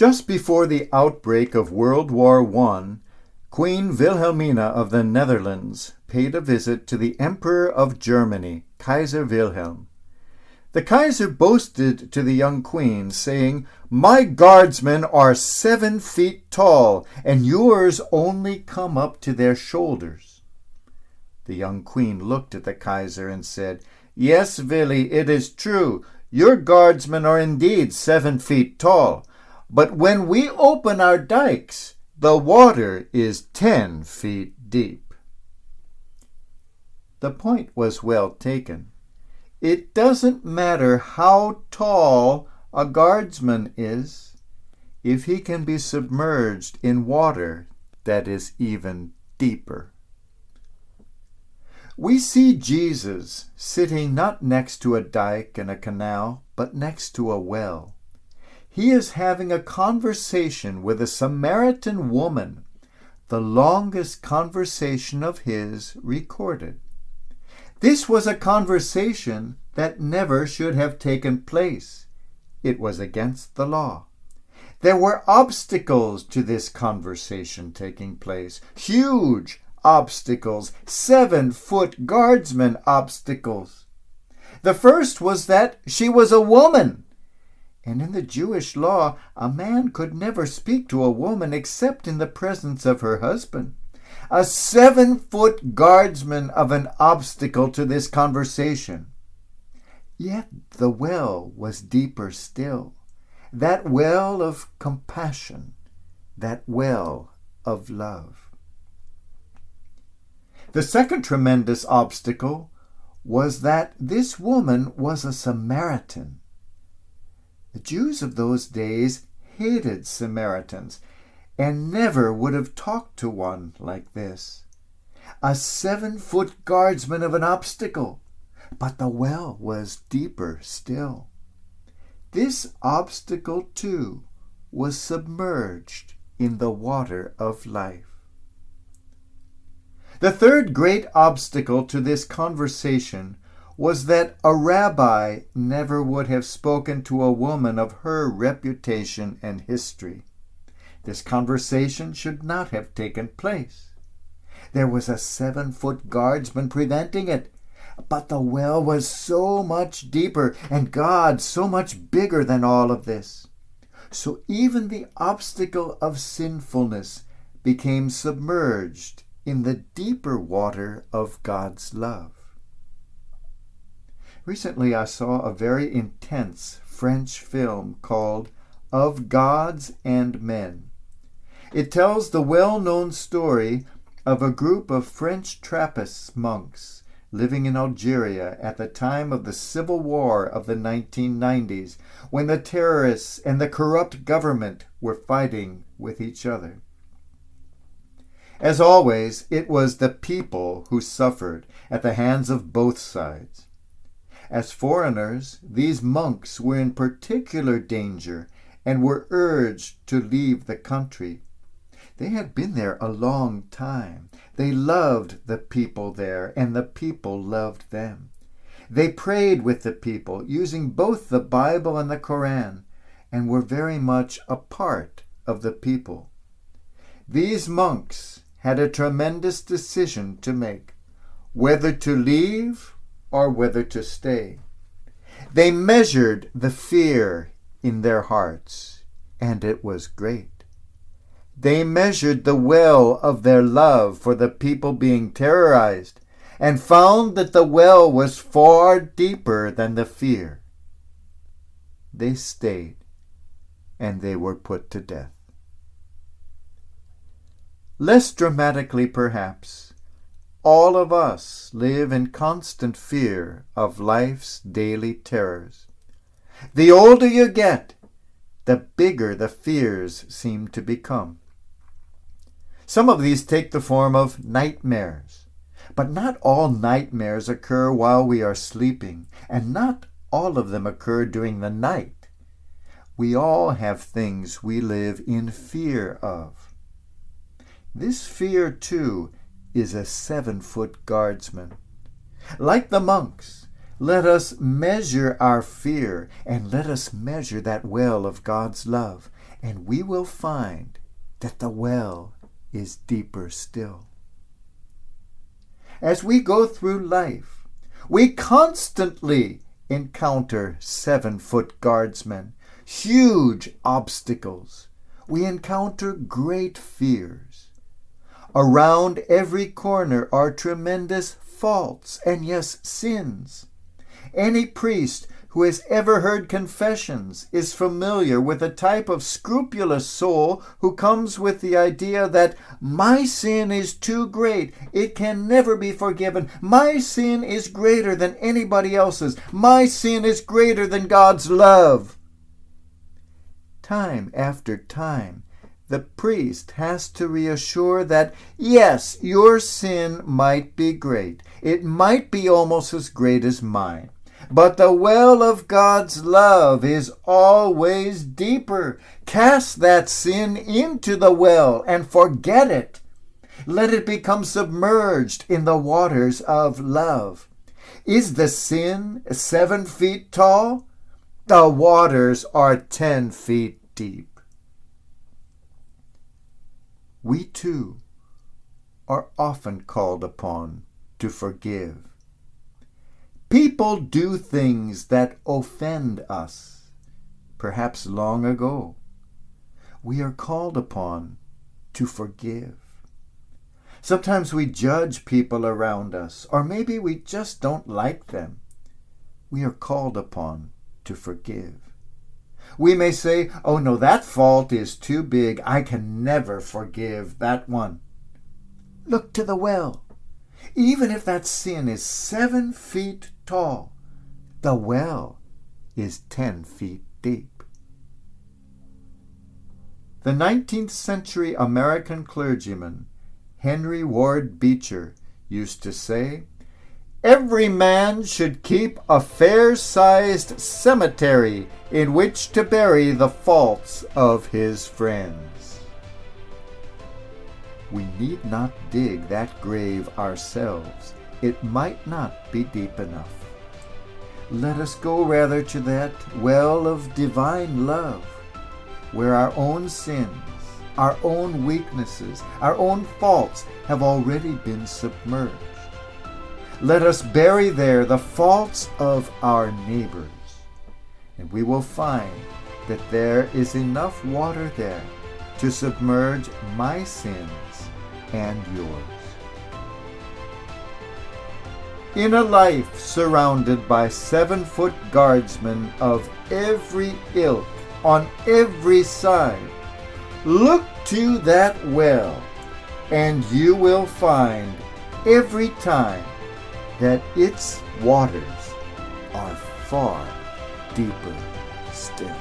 Just before the outbreak of World War I, Queen Wilhelmina of the Netherlands paid a visit to the Emperor of Germany, Kaiser Wilhelm. The Kaiser boasted to the young queen, saying, "My guardsmen are 7 feet tall, and yours only come up to their shoulders." The young queen looked at the Kaiser and said, "Yes, Willy, it is true. Your guardsmen are indeed 7 feet tall. But when we open our dikes, the water is 10 feet deep." The point was well taken. It doesn't matter how tall a guardsman is, if he can be submerged in water that is even deeper. We see Jesus sitting not next to a dike and a canal, but next to a well. He is having a conversation with a Samaritan woman, the longest conversation of his recorded. This was a conversation that never should have taken place. It was against the law. There were obstacles to this conversation taking place, huge obstacles, 7-foot guardsmen obstacles. The first was that she was a woman. And in the Jewish law, a man could never speak to a woman except in the presence of her husband. A 7-foot guardsman of an obstacle to this conversation. Yet the well was deeper still. That well of compassion, that well of love. The second tremendous obstacle was that this woman was a Samaritan. The Jews of those days hated Samaritans and never would have talked to one like this. A 7-foot guardsman of an obstacle, but the well was deeper still. This obstacle, too, was submerged in the water of life. The third great obstacle to this conversation was that a rabbi never would have spoken to a woman of her reputation and history. This conversation should not have taken place. There was a 7-foot guardsman preventing it, but the well was so much deeper and God so much bigger than all of this. So even the obstacle of sinfulness became submerged in the deeper water of God's love. Recently I saw a very intense French film called Of Gods and Men. It tells the well-known story of a group of French Trappist monks living in Algeria at the time of the Civil War of the 1990s, when the terrorists and the corrupt government were fighting with each other. As always, it was the people who suffered at the hands of both sides. As foreigners, these monks were in particular danger and were urged to leave the country. They had been there a long time. They loved the people there, and the people loved them. They prayed with the people, using both the Bible and the Koran, and were very much a part of the people. These monks had a tremendous decision to make, whether to leave or whether to stay. They measured the fear in their hearts, and it was great. They measured the well of their love for the people being terrorized, and found that the well was far deeper than the fear. They stayed, and they were put to death. Less dramatically, perhaps, all of us live in constant fear of life's daily terrors. The older you get, the bigger the fears seem to become. Some of these take the form of nightmares, but not all nightmares occur while we are sleeping, and not all of them occur during the night. We all have things we live in fear of. This fear, too, is a 7-foot guardsman. Like the monks, let us measure our fear, and let us measure that well of God's love, and we will find that the well is deeper still. As we go through life, we constantly encounter 7-foot guardsmen, huge obstacles. We encounter great fears. Around every corner are tremendous faults and, yes, sins. Any priest who has ever heard confessions is familiar with a type of scrupulous soul who comes with the idea that my sin is too great, it can never be forgiven, my sin is greater than anybody else's, my sin is greater than God's love. Time after time, the priest has to reassure that, yes, your sin might be great, it might be almost as great as mine, but the well of God's love is always deeper. Cast that sin into the well and forget it. Let it become submerged in the waters of love. Is the sin 7 feet tall? The waters are 10 feet deep. We too are often called upon to forgive. People do things that offend us, perhaps long ago. We are called upon to forgive. Sometimes we judge people around us, or maybe we just don't like them. We are called upon to forgive. We may say, oh no, that fault is too big. I can never forgive that one. Look to the well. Even if that sin is 7 feet tall, the well is 10 feet deep. The 19th century American clergyman Henry Ward Beecher used to say, every man should keep a fair-sized cemetery in which to bury the faults of his friends. We need not dig that grave ourselves. It might not be deep enough. Let us go rather to that well of divine love, where our own sins, our own weaknesses, our own faults have already been submerged. Let us bury there the faults of our neighbors, and we will find that there is enough water there to submerge my sins and yours. In a life surrounded by 7-foot guardsmen of every ilk on every side, look to that well, and you will find every time that its waters are far deeper still.